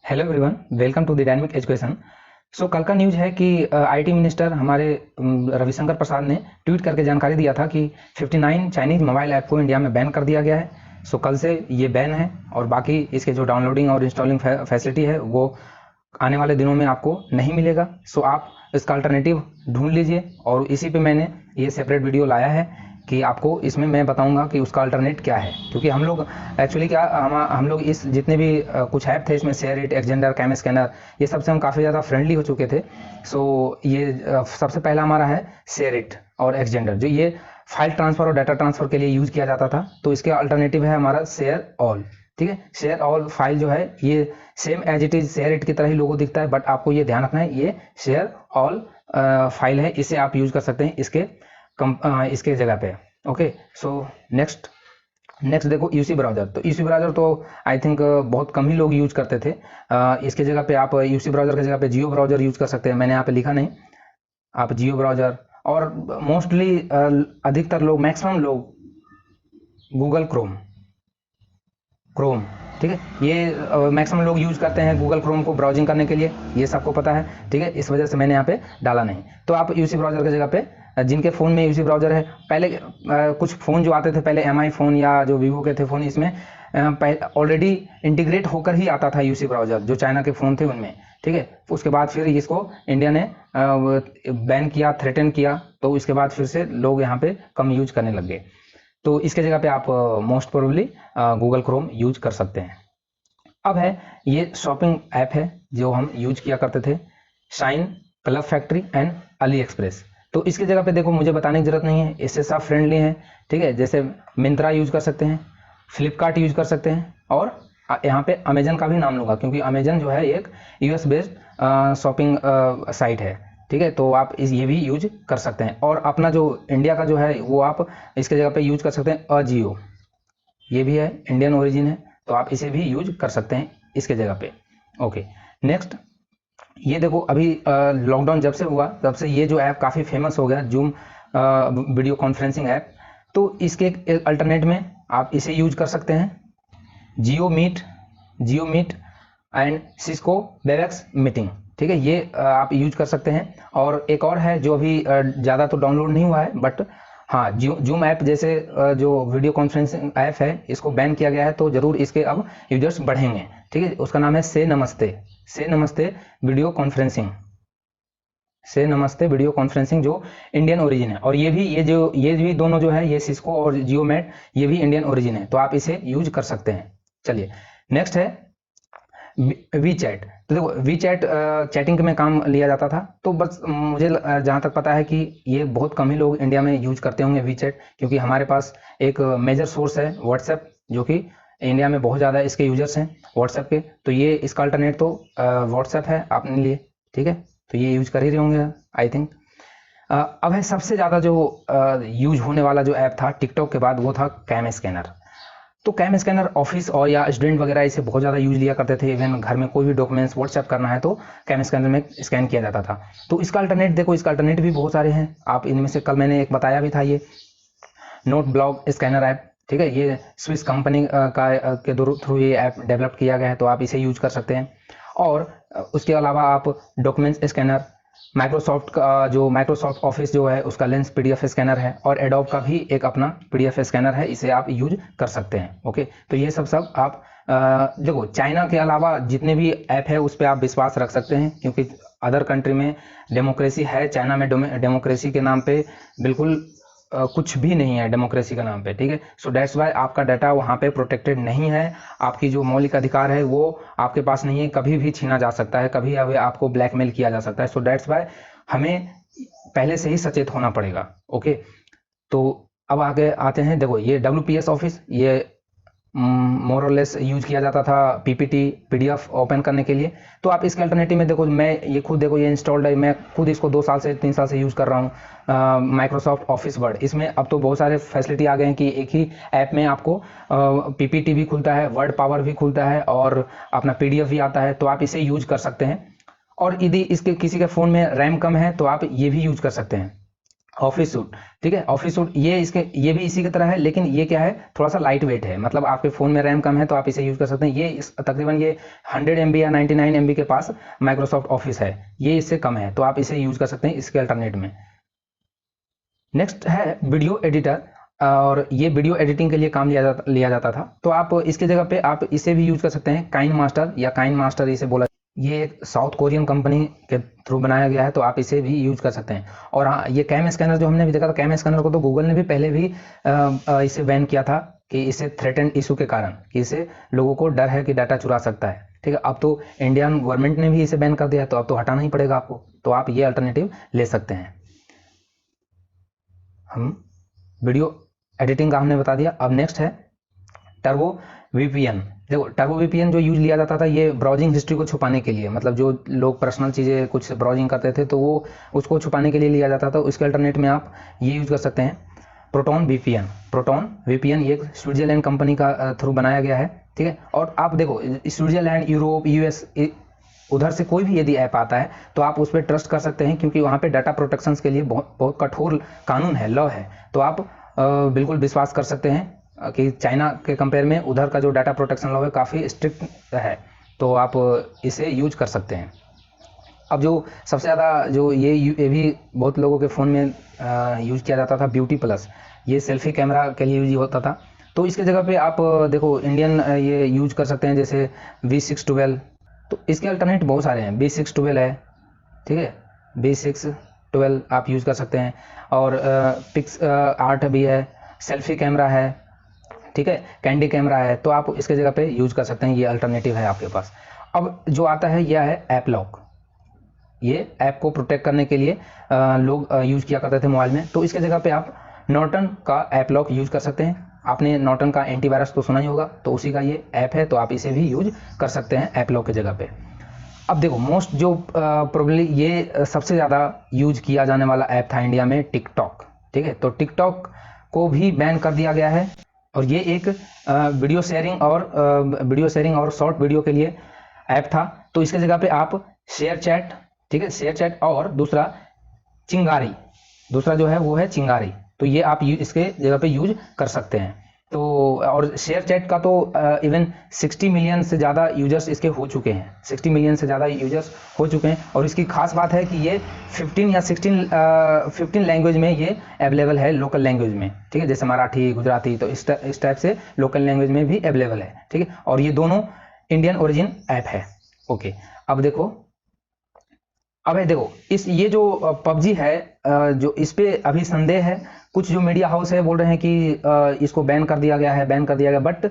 Hello everyone, welcome to the dynamic education. So कल का news है कि आईटी मिनिस्टर हमारे रविशंकर प्रसाद ने ट्वीट करके जानकारी दिया था कि 59 चाइनीज़ मोबाइल ऐप को इंडिया में बैन कर दिया गया है। सो कल से ये बैन है और बाकी इसके जो डाउनलोडिंग और इंस्टॉलिंग फैसिलिटी है वो आने वाले दिनों में आपको नहीं मिलेगा। सो आप इसका अल्टरनेटिव ढूंढ लीजिए और इसी पे मैंने ये सेपरेट वीडियो लाया है कि आपको इसमें मैं बताऊंगा कि उसका अल्टरनेट क्या है। क्योंकि हम लोग एक्चुअली क्या हम लोग इस जितने भी कुछ ऐप थे इसमें शेयरिट, एक्सजेंडर, कैम स्कैनर, ये सबसे हम काफ़ी ज़्यादा फ्रेंडली हो चुके थे। सो ये सबसे पहला हमारा है शेयरिट और एक्सजेंडर, जो ये फाइल ट्रांसफ़र और डाटा ट्रांसफ़र के लिए यूज़ किया जाता था। तो इसके अल्टरनेटिव है हमारा शेयर ऑल। ठीक है, शेयर ऑल फाइल जो है ये same as it is SHAREit की तरह ही लोगो दिखता है, बट आपको ये ध्यान रखना है ये शेयर ऑल फाइल है, इसे आप यूज़ कर सकते हैं इसके जगह पे। ओके, सो नेक्स्ट देखो यूसी ब्राउज़र। तो यूसी ब्राउज़र तो आई थिंक बहुत कम ही लोग यूज़ करते थे। इसके जगह पे आप यूसी ब्राउज़र की जगह पे जियो ब्राउज़र यूज़ कर सकते हैं। मैंने यहाँ पे लिखा नहीं, आप जियो ब्राउज़र और मोस्टली अधिकतर लोग, मैक्सिमम लोग गूगल क्रोम, ठीक है, ये मैक्सिमम लोग यूज़ करते हैं गूगल क्रोम को ब्राउजिंग करने के लिए, ये सबको पता है। ठीक है, इस वजह से मैंने यहाँ पे डाला नहीं। तो आप यूसी ब्राउज़र की जगह पे जिनके फ़ोन में यूसी ब्राउज़र है, पहले कुछ फ़ोन जो आते थे पहले एमआई फ़ोन या जो वीवो के थे फ़ोन, इसमें ऑलरेडी इंटीग्रेट होकर ही आता था यूसी ब्राउज़र, जो चाइना के फ़ोन थे उनमें। ठीक है, उसके बाद फिर इसको इंडिया ने बैन किया, थ्रेटन किया, तो इसके बाद फिर से लोग यहाँ पे कम यूज करने लग गए। तो इसके जगह पे आप most probably Google Chrome use कर सकते हैं। अब है ये शॉपिंग ऐप है जो हम यूज किया करते थे, shine, club factory and Ali express. तो इसकी जगह पे देखो, मुझे बताने की जरूरत नहीं है, इससे सब फ्रेंडली हैं। ठीक है, जैसे मिंत्रा यूज कर सकते हैं, फ्लिपकार्ट यूज कर सकते हैं, और यहाँ पे अमेजन का भी नाम लूंगा क्योंकि अमेजन जो है एक यूएस बेस्ड शॉपिंग साइट है। ठीक है, तो आप ये भी यूज कर सकते हैं। और अपना जो इंडिया का जो है वो आप इसके जगह पे यूज कर सकते हैं अजियो, ये भी है, इंडियन ओरिजिन है, तो आप इसे भी यूज कर सकते हैं इसके जगह पे। ओके, नेक्स्ट ये देखो, अभी लॉकडाउन जब से हुआ तब से ये जो ऐप काफ़ी फेमस हो गया, जूम वीडियो कॉन्फ्रेंसिंग ऐप। तो इसके अल्टरनेट में आप इसे यूज कर सकते हैं, Jio meet and Cisco Webex meeting. ठीक है, ये आप यूज कर सकते हैं। और एक और है जो अभी ज़्यादा तो डाउनलोड नहीं हुआ है, बट हाँ, जूम ऐप जैसे जो वीडियो कॉन्फ्रेंसिंग ऐप है इसको बैन किया गया है, तो जरूर इसके अब यूजर्स बढ़ेंगे। ठीक है, उसका नाम है से नमस्ते वीडियो कॉन्फ्रेंसिंग, जो इंडियन ओरिजिन है। और ये भी दोनों जो है, ये सिस्को और जियोमेट, ये भी इंडियन ओरिजिन है, तो आप इसे यूज कर सकते हैं। चलिए, नेक्स्ट है वी चैट। तो देखो, वी चैट चैटिंग में काम लिया जाता था, तो बस मुझे जहाँ तक पता है कि ये बहुत कम ही लोग इंडिया में यूज करते होंगे वी चैट, क्योंकि हमारे पास एक मेजर सोर्स है व्हाट्सएप, जो कि इंडिया में बहुत ज़्यादा इसके यूजर्स हैं व्हाट्सएप के। तो ये इसका अल्टरनेट तो व्हाट्सएप है अपने लिए। ठीक है, तो ये यूज कर ही रहे होंगे आई थिंक। अब है सबसे ज़्यादा जो यूज होने वाला जो ऐप था टिकटॉक के बाद, वो था कैम स्कैनर। तो कैम स्कैनर ऑफिस और या स्टूडेंट वगैरह इसे बहुत ज़्यादा यूज लिया करते थे। इवन घर में कोई भी डॉक्यूमेंट्स व्हाट्सएप करना है तो कैम स्कैनर में स्कैन किया जाता था। तो इसका अल्टरनेट देखो, इसका अल्टरनेट भी बहुत सारे हैं। आप इनमें से कल मैंने एक बताया भी था, ये नोट ब्लॉक स्कैनर ऐप। ठीक है, ये स्विस कंपनी के थ्रू ये ऐप डेवलप किया गया है, तो आप इसे यूज कर सकते हैं। और उसके अलावा आप डॉक्यूमेंट्स स्कैनर, माइक्रोसॉफ्ट का जो माइक्रोसॉफ्ट ऑफिस जो है उसका लेंस पीडीएफ स्कैनर है, और एडोब का भी एक अपना पीडीएफ स्कैनर है, इसे आप यूज कर सकते हैं। ओके, तो ये सब आप देखो, चाइना के अलावा जितने भी ऐप है उस पर आप विश्वास रख सकते हैं, क्योंकि अदर कंट्री में डेमोक्रेसी है, चाइना में डेमोक्रेसी के नाम पे बिल्कुल कुछ भी नहीं है डेमोक्रेसी के नाम पे। ठीक है, सो दैट्स वाई आपका डाटा वहाँ पे प्रोटेक्टेड नहीं है, आपकी जो मौलिक अधिकार है वो आपके पास नहीं है, कभी भी छीना जा सकता है, कभी अभी आपको ब्लैकमेल किया जा सकता है। सो दैट्स वाई हमें पहले से ही सचेत होना पड़ेगा। ओके, तो अब आगे आते हैं। देखो, ये WPS ऑफिस, ये मोर और लेस यूज किया जाता था पीपीटी पीडीएफ ओपन करने के लिए। तो आप इसके अल्टरनेटिव में देखो, मैं ये खुद देखो, ये इंस्टॉल्ड है, मैं खुद इसको 2 साल से 3 साल से यूज कर रहा हूँ, माइक्रोसॉफ्ट ऑफिस वर्ड। इसमें अब तो बहुत सारे फैसिलिटी आ गए हैं कि एक ही ऐप में आपको पीपीटी भी खुलता है, वर्ड पावर भी खुलता है, और अपना पीडीएफ भी आता है, तो आप इसे यूज कर सकते हैं। और यदि इसके किसी के फ़ोन में रैम कम है तो आप ये भी यूज कर सकते हैं। ऑफिस सूट, ठीक है। ऑफिस सूट ये भी इसी की तरह है, लेकिन ये क्या है, थोड़ा सा लाइट वेट है, मतलब आपके फ़ोन में रैम कम है तो आप इसे यूज़ कर सकते हैं। तकरीबन ये 100 MB या 99 MB के पास माइक्रोसॉफ्ट ऑफिस है, ये इससे कम है, तो आप इसे यूज़ कर सकते हैं इसके अल्टरनेट में। नेक्स्ट है वीडियो एडिटर, और ये वीडियो एडिटिंग के लिए काम लिया जाता था, तो आप इसके जगह पे आप इसे भी यूज़ कर सकते हैं, काइन मास्टर, या काइन मास्टर इसे बोला। ये एक साउथ कोरियन कंपनी के थ्रू बनाया गया है, तो आप इसे भी यूज कर सकते हैं। और हाँ, ये कैम स्कैनर जो हमने भी देखा था, कैम स्कैनर को तो गूगल ने भी पहले भी इसे बैन किया था, कि इसे थ्रेटेंड इशू के कारण, कि इसे लोगों को डर है कि डाटा चुरा सकता है, ठीक है। अब तो इंडियन गवर्नमेंट ने भी इसे बैन कर दिया है, तो अब तो हटाना ही पड़ेगा आपको, तो आप ये अल्टरनेटिव ले सकते हैं। हम वीडियो एडिटिंग का हमने बता दिया। अब नेक्स्ट है टर्बो वीपीएन। देखो, टर्बो वीपीएन जो यूज लिया जाता था, ये ब्राउजिंग हिस्ट्री को छुपाने के लिए, मतलब जो लोग पर्सनल चीज़ें कुछ ब्राउजिंग करते थे तो वो उसको छुपाने के लिए लिया जाता था। इसके अल्टरनेट में आप ये यूज कर सकते हैं, प्रोटॉन वीपीएन। प्रोटॉन वीपीएन ये स्विट्जरलैंड कंपनी का थ्रू बनाया गया है, ठीक है। और आप देखो, स्विट्जरलैंड, यूरोप, यूएस, उधर से कोई भी यदि ऐप आता है तो आप उस पर ट्रस्ट कर सकते हैं, क्योंकि वहाँ पे डाटा प्रोटेक्शन के लिए बहुत बहुत कठोर कानून है, लॉ है। तो आप बिल्कुल विश्वास कर सकते हैं कि चाइना के कंपेयर में उधर का जो डाटा प्रोटेक्शन लॉ है काफ़ी स्ट्रिक्ट है, तो आप इसे यूज कर सकते हैं। अब जो सबसे ज़्यादा जो ये भी बहुत लोगों के फ़ोन में यूज किया जाता था, ब्यूटी प्लस, ये सेल्फी कैमरा के लिए यूज होता था। तो इसके जगह पे आप देखो, इंडियन ये यूज कर सकते हैं, जैसे V612। तो इसके अल्टरनेट बहुत सारे हैं, B612 है, ठीक है, B612 आप यूज़ कर सकते हैं। और पिक्स 8 भी है, सेल्फी कैमरा है, ठीक है, कैंडी कैमरा है, तो आप इसके जगह पे यूज़ कर सकते हैं, ये अल्टरनेटिव है आपके पास। अब जो आता है यह है ऐप लॉक। ये ऐप को प्रोटेक्ट करने के लिए लोग यूज़ किया करते थे मोबाइल में, तो इसके जगह पे आप नॉर्टन का ऐप लॉक यूज़ कर सकते हैं। आपने नॉर्टन का एंटीवायरस तो सुना ही होगा, तो उसी का ये ऐप है, तो आप इसे भी यूज कर सकते हैं ऐप लॉक की जगह पे। अब देखो, मोस्ट जो प्रोबेबली ये सबसे ज़्यादा यूज किया जाने वाला ऐप था इंडिया में, टिकटॉक, ठीक है। तो टिकटॉक को भी बैन कर दिया गया है, और ये एक वीडियो शेयरिंग और शॉर्ट वीडियो के लिए ऐप था। तो इसके जगह पे आप शेयर चैट, ठीक है, शेयर चैट, और दूसरा जो है वो है चिंगारी, तो ये आप इसके जगह पे यूज कर सकते हैं। तो और शेयर चैट का तो इवन 60 मिलियन से ज़्यादा यूजर्स इसके हो चुके हैं, 60 मिलियन से ज़्यादा यूजर्स हो चुके हैं। और इसकी खास बात है कि ये 15 लैंग्वेज में ये अवेलेबल है, लोकल लैंग्वेज में, ठीक है, जैसे मराठी, गुजराती, तो इस टाइप से लोकल लैंग्वेज में भी अवेलेबल है, ठीक है। और ये दोनों इंडियन ओरिजिन ऐप है, ओके। अब देखो, ये जो पबजी है, जो इस पे अभी संदेह है, कुछ जो मीडिया हाउस है बोल रहे हैं कि इसको बैन कर दिया गया, बट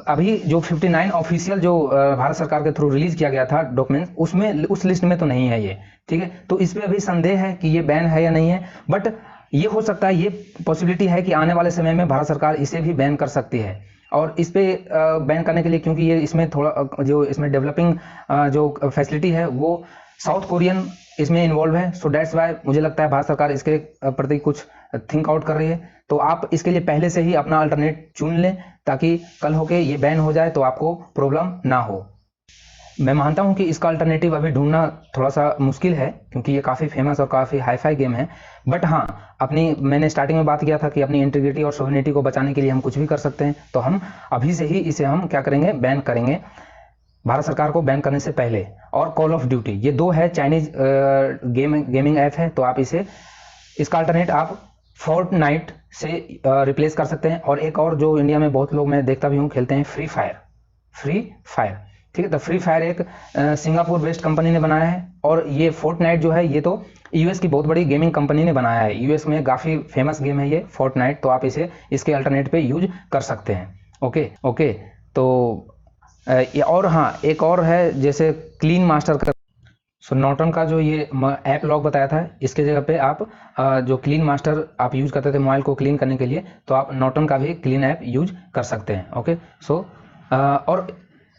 अभी जो 59 ऑफिशियल जो भारत सरकार के थ्रू रिलीज किया गया था डॉक्यूमेंट्स, उसमें उस लिस्ट में तो नहीं है ये, ठीक है। तो इस पे अभी संदेह है कि ये बैन है या नहीं है, बट ये हो सकता है, ये पॉसिबिलिटी है कि आने वाले समय में भारत सरकार इसे भी बैन कर सकती है। और इस पे बैन करने के लिए, क्योंकि ये इसमें थोड़ा जो इसमें डेवलपिंग जो फैसिलिटी है वो साउथ कोरियन इसमें इन्वॉल्व है, सो दैट्स वाई मुझे लगता है भारत सरकार इसके प्रति कुछ थिंक आउट कर रही है। तो आप इसके लिए पहले से ही अपना अल्टरनेट चुन लें, ताकि कल होके ये बैन हो जाए तो आपको प्रॉब्लम ना हो। मैं मानता हूं कि इसका अल्टरनेटिव अभी ढूंढना थोड़ा सा मुश्किल है, क्योंकि ये काफ़ी फेमस और काफ़ी हाईफाई गेम है, बट हाँ, मैंने स्टार्टिंग में बात किया था कि अपनी इंटीग्रिटी और सोवरेनिटी को बचाने के लिए हम कुछ भी कर सकते हैं, तो हम अभी से ही इसे हम क्या करेंगे, बैन करेंगे, भारत सरकार को बैन करने से पहले। और कॉल ऑफ ड्यूटी, ये दो है चाइनीज गेमिंग ऐप है, तो आप इसका अल्टरनेट आप फोर्टनाइट से रिप्लेस कर सकते हैं। और एक और जो इंडिया में बहुत लोग मैं देखता भी हूँ खेलते हैं, फ्री फायर, ठीक है। तो फ्री फायर एक सिंगापुर बेस्ड कंपनी ने बनाया है, और ये फोर्टनाइट जो है ये तो यूएस की बहुत बड़ी गेमिंग कंपनी ने बनाया है, यूएस में काफ़ी फेमस गेम है ये फोर्टनाइट, तो आप इसके अल्टरनेट पे यूज कर सकते हैं, ओके। तो और हाँ, एक और है जैसे क्लीन मास्टर का, सो नॉर्टन का जो ये ऐप लॉक बताया था, इसके जगह पे आप जो क्लीन मास्टर आप यूज करते थे मोबाइल को क्लीन करने के लिए, तो आप नॉर्टन का भी क्लीन ऐप यूज कर सकते हैं, ओके। सो और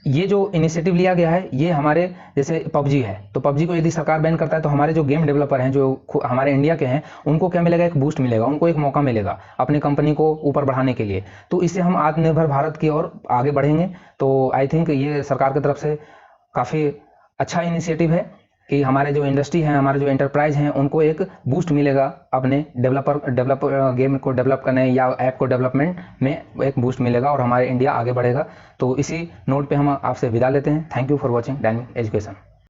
ये जो इनिशिएटिव लिया गया है, ये हमारे जैसे पबजी है, तो पबजी को यदि सरकार बैन करता है तो हमारे जो गेम डेवलपर हैं, जो हमारे इंडिया के हैं, उनको क्या मिलेगा, एक बूस्ट मिलेगा, उनको एक मौका मिलेगा अपनी कंपनी को ऊपर बढ़ाने के लिए। तो इससे हम आत्मनिर्भर भारत की ओर आगे बढ़ेंगे। तो आई थिंक ये सरकार की तरफ से काफ़ी अच्छा इनिशिएटिव है। कि हमारे जो इंडस्ट्री है, हमारे जो एंटरप्राइज हैं, उनको एक बूस्ट मिलेगा अपने डेवलप गेम को डेवलप करने या ऐप को डेवलपमेंट में एक बूस्ट मिलेगा और हमारे इंडिया आगे बढ़ेगा। तो इसी नोट पे हम आपसे विदा लेते हैं। Thank you for watching dynamic education.